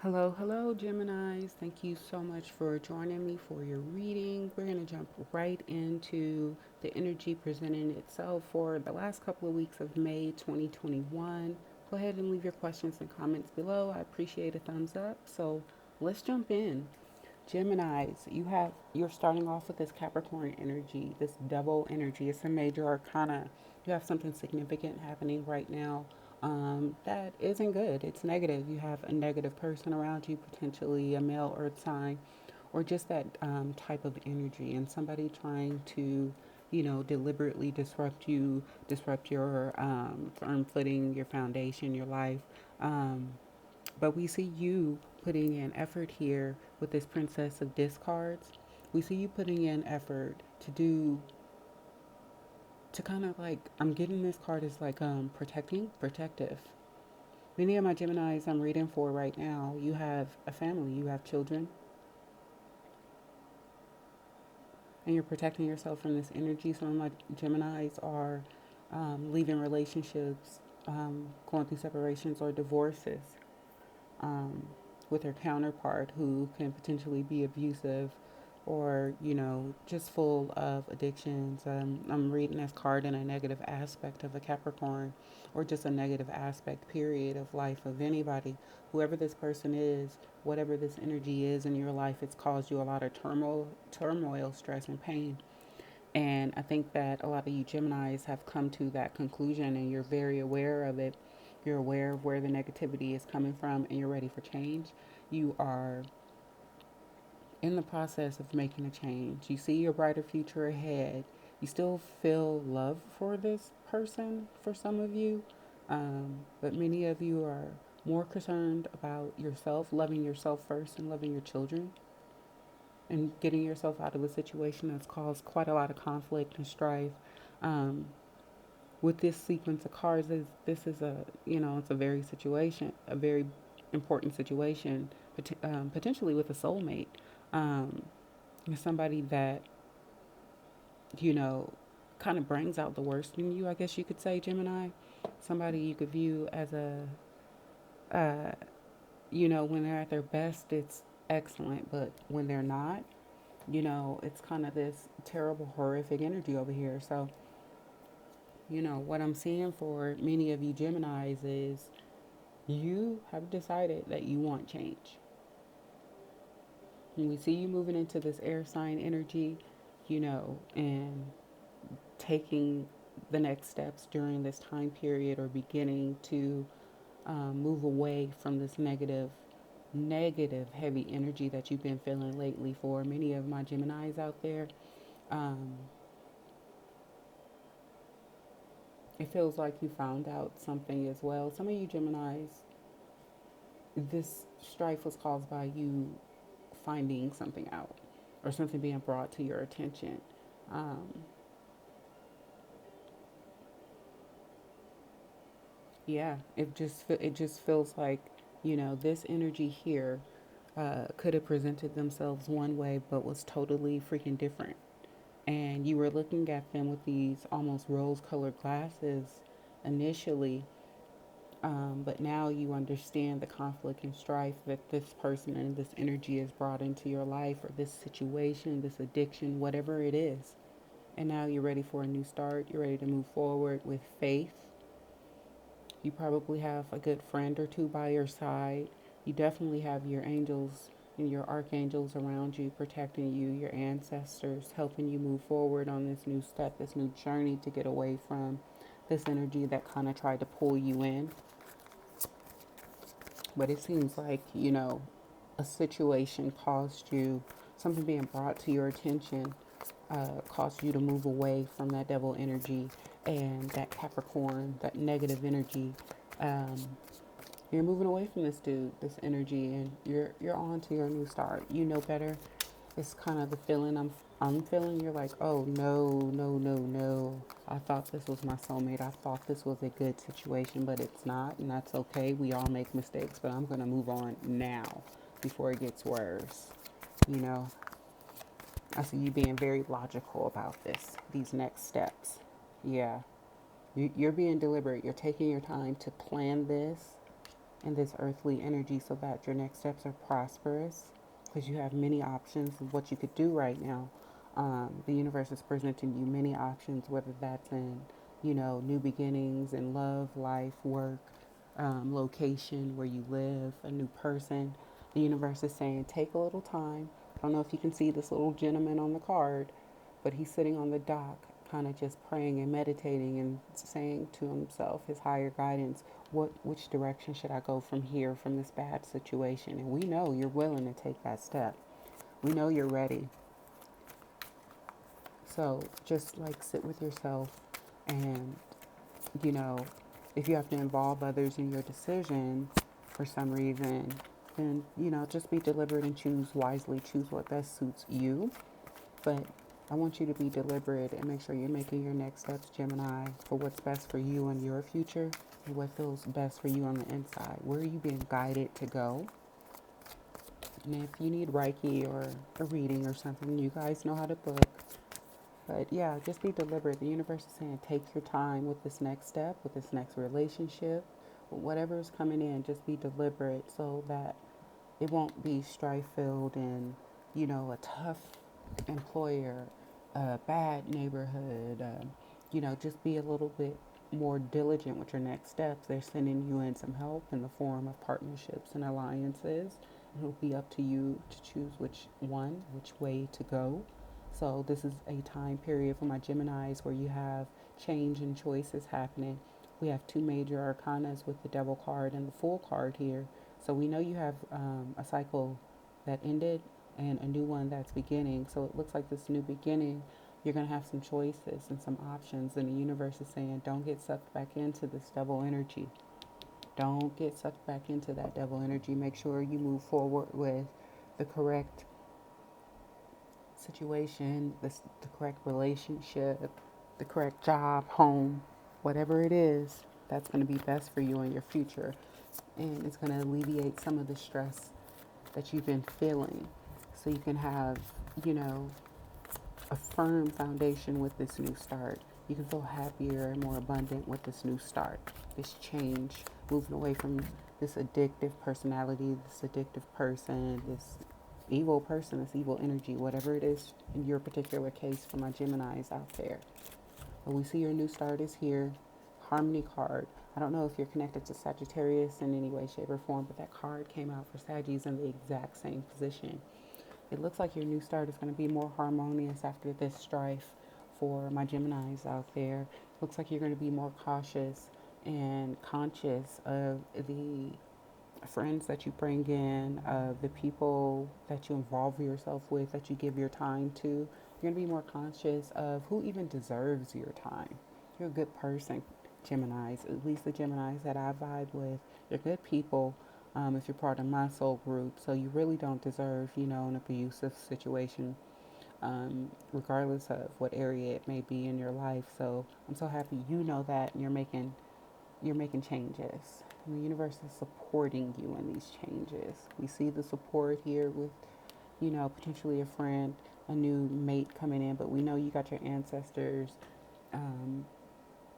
Hello, hello, Geminis. Thank you so much for joining me for your reading. We're going to jump right into the energy presenting itself for the last couple of weeks of May 2021. Go ahead and leave your questions and comments below. I appreciate a thumbs up. So let's jump in. Geminis, you're starting off with this Capricorn energy, this double energy. It's a major arcana. You have something significant happening right now that isn't good. It's negative. You have a negative person around you, potentially a male earth sign, or just that type of energy, and somebody trying to, deliberately disrupt you, disrupt your firm footing, your foundation, your life. Um, but we see you putting in effort here with this Princess of Discards. We see you putting in effort to kind of like, I'm getting this card as like protecting, protective. Many of my Geminis I'm reading for right now, you have a family, you have children, and you're protecting yourself from this energy. Some of my Geminis are leaving relationships, going through separations or divorces with their counterpart who can potentially be abusive or, just full of addictions. I'm reading this card in a negative aspect of a Capricorn or just a negative aspect, period, of life of anybody. Whoever this person is, whatever this energy is in your life, it's caused you a lot of turmoil, stress, and pain. And I think that a lot of you Geminis have come to that conclusion and you're very aware of it. You're aware of where the negativity is coming from and you're ready for change. You are in the process of making a change. You see your brighter future ahead. You still feel love for this person for some of you, but many of you are more concerned about yourself, loving yourself first, and loving your children, and getting yourself out of a situation that's caused quite a lot of conflict and strife. Um, with this sequence of cards, this is a it's a very situation, a very important situation, potentially with a soulmate. Um, Somebody that you know kind of brings out the worst in you, I guess you could say, Gemini. Somebody you could view as uh, when they're at their best, it's excellent, but when they're not, it's kind of this terrible, horrific energy over here. So, what I'm seeing for many of you Geminis is you have decided that you want change. And we see you moving into this air sign energy, and taking the next steps during this time period or beginning to move away from this negative, heavy energy that you've been feeling lately. For many of my Geminis out there, um, it feels like you found out something as well. Some of you Geminis, this strife was caused by you finding something out or something being brought to your attention. Um, yeah, it just feels like this energy here could have presented themselves one way, but was totally freaking different. And you were looking at them with these almost rose-colored glasses initially, but now you understand the conflict and strife that this person and this energy has brought into your life, or this situation, this addiction, whatever it is. And now you're ready for a new start. You're ready to move forward with faith. You probably have a good friend or two by your side. You definitely have your angels and your archangels around you, protecting you, your ancestors, helping you move forward on this new step, this new journey to get away from this energy that kind of tried to pull you in. But it seems like, a situation caused you, something being brought to your attention, caused you to move away from that devil energy and that Capricorn, that negative energy. Um, you're moving away from this dude, this energy, and you're on to your new start. You know better. It's kind of the feeling I'm feeling. You're like, oh no, no, no, no. I thought this was my soulmate. I thought this was a good situation, but it's not, and that's okay. We all make mistakes, but I'm gonna move on now before it gets worse. You know, I see you being very logical about this. These next steps. Yeah, you're being deliberate. You're taking your time to plan this in this earthly energy so that your next steps are prosperous, because you have many options of what you could do right now. The universe is presenting you many options, whether that's in, new beginnings in love, life, work, location, where you live, a new person. The universe is saying, take a little time. I don't know if you can see this little gentleman on the card, but he's sitting on the dock, kind of just praying and meditating and saying to himself, his higher guidance, which direction should I go from here, from this bad situation? And we know you're willing to take that step. We know you're ready. So just like sit with yourself and, you know, if you have to involve others in your decision for some reason, then, just be deliberate and choose wisely. Choose what best suits you. But I want you to be deliberate and make sure you're making your next steps, Gemini, for what's best for you and your future and what feels best for you on the inside. Where are you being guided to go? And if you need Reiki or a reading or something, you guys know how to book. But yeah, just be deliberate. The universe is saying take your time with this next step, with this next relationship, whatever is coming in, just be deliberate so that it won't be strife filled and, a tough employer, a bad neighborhood. Just be a little bit more diligent with your next steps. They're sending you in some help in the form of partnerships and alliances. It'll be up to you to choose which way to go. So this is a time period for my Geminis where you have change and choices happening. We have two major arcanas with the Devil card and the Fool card here. So we know you have a cycle that ended and a new one that's beginning. So it looks like this new beginning, you're going to have some choices and some options. And the universe is saying, don't get sucked back into this devil energy. Don't get sucked back into that devil energy. Make sure you move forward with the correct situation, the correct relationship, the correct job, home, whatever it is, that's going to be best for you in your future. And it's going to alleviate some of the stress that you've been feeling. So you can have, you know, a firm foundation with this new start. You can feel happier and more abundant with this new start, this change, moving away from this addictive personality, this addictive person, this evil energy, whatever it is in your particular case for my Geminis out there. But we see your new start is here. Harmony card. I don't know if you're connected to Sagittarius in any way, shape, or form, but that card came out for Sagittarius in the exact same position. It looks like your new start is going to be more harmonious after this strife for my Geminis out there. Looks like you're going to be more cautious and conscious of the friends that you bring in, of the people that you involve yourself with, that you give your time to. You're going to be more conscious of who even deserves your time. You're a good person, Geminis, at least the Geminis that I vibe with. You're good people if you're part of my soul group. So you really don't deserve, an abusive situation, regardless of what area it may be in your life. So I'm so happy you know that and you're making changes. And the universe is supporting you in these changes. We see the support here with, potentially a friend, a new mate coming in, but we know you got your ancestors,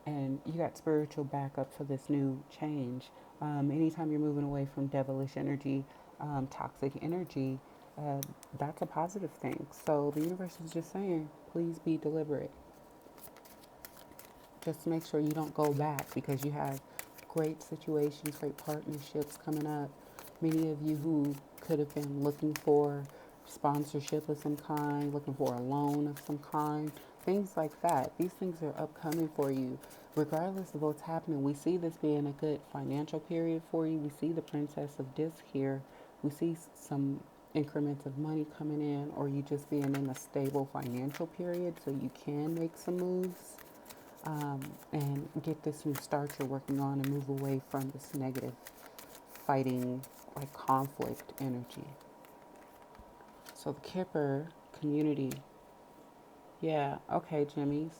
and you got spiritual backup for this new change. Anytime you're moving away from devilish energy, toxic energy, that's a positive thing. So the universe is just saying, please be deliberate. Just make sure you don't go back, because you have great situations, great partnerships coming up. Many of you who could have been looking for sponsorship of some kind, looking for a loan of some kind, things like that. These things are upcoming for you. Regardless of what's happening, we see this being a good financial period for you. We see the Princess of Discs here. We see some increments of money coming in, or you just being in a stable financial period so you can make some moves. And get this new start you're working on and move away from this negative fighting, like conflict energy. So the Kipper community. Yeah, okay, Jimmy's.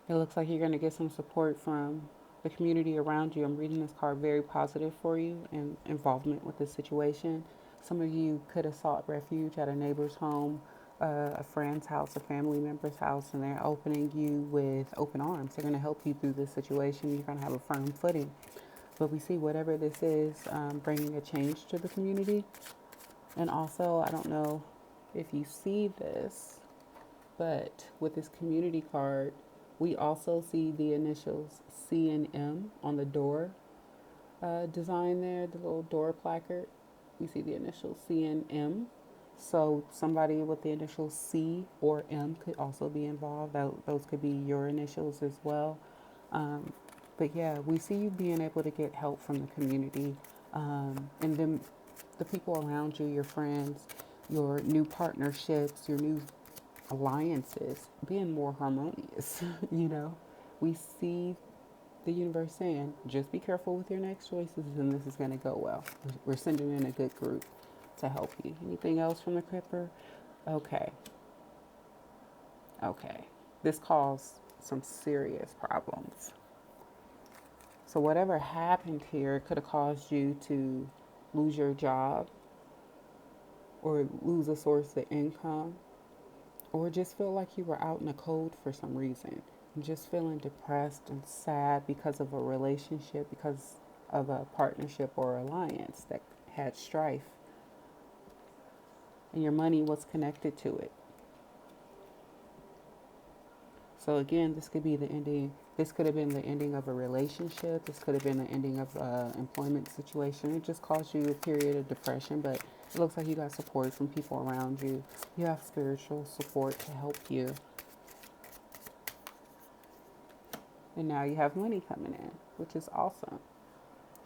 It looks like you're going to get some support from the community around you. I'm reading this card very positive for you and involvement with the situation. Some of you could have sought refuge at a neighbor's home, a friend's house, a family member's house, and they're opening you with open arms. They're going to help you through this situation. You're going to have a firm footing. But we see whatever this is, bringing a change to the community. And also, I don't know if you see this, but with this community card, we also see the initials C and M on the door design there, the little door placard. We see the initials C and M. So somebody with the initials C or M could also be involved. Those could be your initials as well. Um, but yeah, we see you being able to get help from the community, and then the people around you, your friends, your new partnerships, your new alliances being more harmonious. you know, we see the universe saying, just be careful with your next choices and this is going to go well. We're sending in a good group to help you. Anything else from the Cripper? Okay. Okay. This caused some serious problems. So whatever happened here could have caused you to lose your job or lose a source of income or just feel like you were out in the cold for some reason. Just feeling depressed and sad because of a relationship, because of a partnership or alliance that had strife, and your money was connected to it. So again, this could be the ending. This could have been the ending of a relationship. This could have been the ending of an employment situation. It just caused you a period of depression, but it looks like you got support from people around you. You have spiritual support to help you. And now you have money coming in, which is awesome.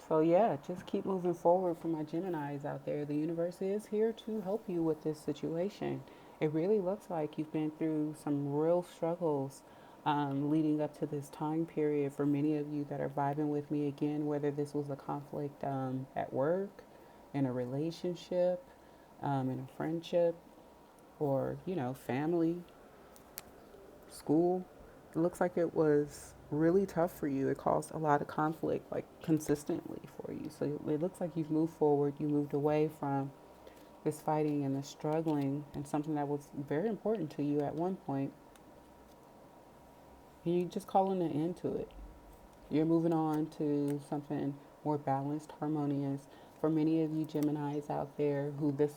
So yeah, just keep moving forward for my Geminis out there. The universe is here to help you with this situation. It really looks like you've been through some real struggles leading up to this time period. For many of you that are vibing with me again, whether this was a conflict at work, in a relationship, in a friendship, or family, school. It looks like it was really tough for you. It caused a lot of conflict, like consistently for you. So it looks like you've moved forward. You moved away from this fighting and this struggling and something that was very important to you at one point. And you just calling an end to it. You're moving on to something more balanced, harmonious. For many of you Geminis out there who this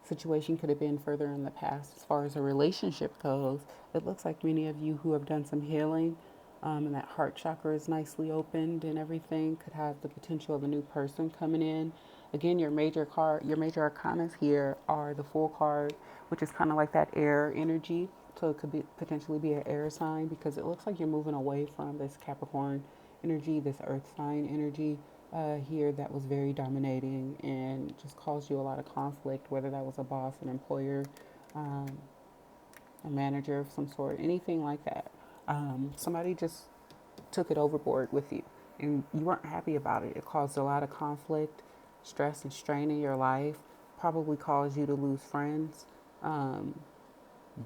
situation could have been further in the past as far as a relationship goes, it looks like many of you who have done some healing and that heart chakra is nicely opened and everything could have the potential of a new person coming in. Again, your major arcanas here are the Fool card, which is kind of like that air energy. So it could be potentially be an air sign because it looks like you're moving away from this Capricorn energy, this earth sign energy here that was very dominating and just caused you a lot of conflict, whether that was a boss, an employer, um, a manager of some sort, anything like that. Somebody just took it overboard with you and you weren't happy about it. It caused a lot of conflict, stress, and strain in your life, probably caused you to lose friends.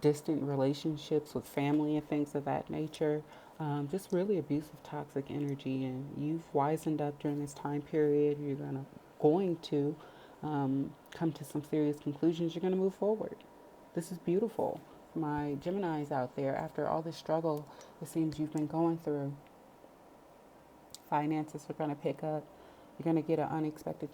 Distant relationships with family and things of that nature. Just really abusive, toxic energy. And you've wisened up during this time period. You're going to come to some serious conclusions. You're going to move forward. This is beautiful. My Geminis out there, after all this struggle, it seems you've been going through, finances are going to pick up. You're going to get an unexpected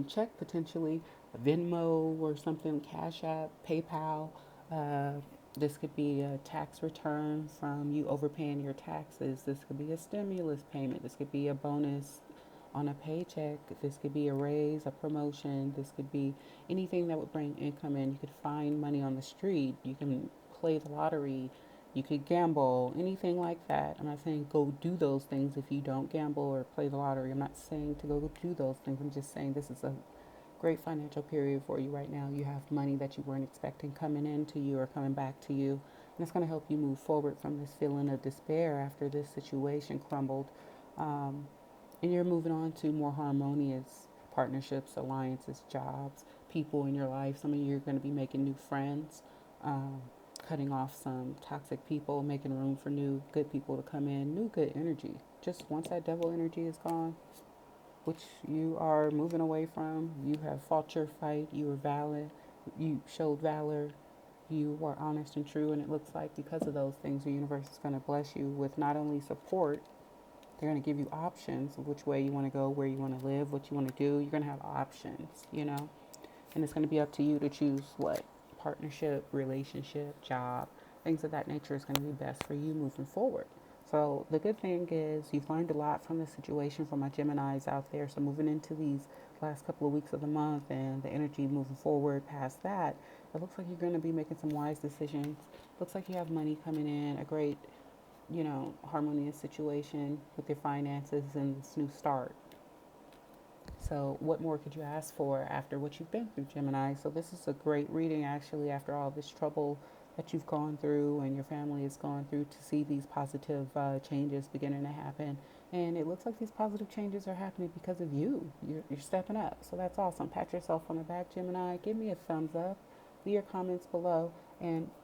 check, potentially a Venmo or something, Cash App, PayPal. Uh, this could be a tax return from you overpaying your taxes. This could be a stimulus payment. This could be a bonus on a paycheck. This could be a raise, a promotion. This could be anything that would bring income in. You could find money on the street. You can play the lottery. You could gamble, anything like that. I'm not saying go do those things if you don't gamble or play the lottery. I'm not saying to go do those things. I'm just saying this is a great financial period for you right now. You have money that you weren't expecting coming into you or coming back to you. And it's going to help you move forward from this feeling of despair after this situation crumbled. And you're moving on to more harmonious partnerships, alliances, jobs, people in your life. Some of you are going to be making new friends. Cutting off some toxic people, making room for new good people to come in, new good energy. Just once that devil energy is gone, which you are moving away from, you have fought your fight, you were valid, you showed valor, you are honest and true, and it looks like because of those things, the universe is going to bless you with not only support, they're going to give you options of which way you want to go, where you want to live, what you want to do. You're going to have options, you know, and it's going to be up to you to choose what partnership, relationship, job, things of that nature is going to be best for you moving forward. So the good thing is you've learned a lot from the situation for my Geminis out there. So moving into these last couple of weeks of the month and the energy moving forward past that, it looks like you're going to be making some wise decisions. Looks like you have money coming in, a great, harmonious situation with your finances and this new start. So, what more could you ask for after what you've been through, Gemini? So, this is a great reading actually after all this trouble that you've gone through and your family has gone through to see these positive changes beginning to happen. And it looks like these positive changes are happening because of you. You're stepping up. So, that's awesome. Pat yourself on the back, Gemini. Give me a thumbs up. Leave your comments below. And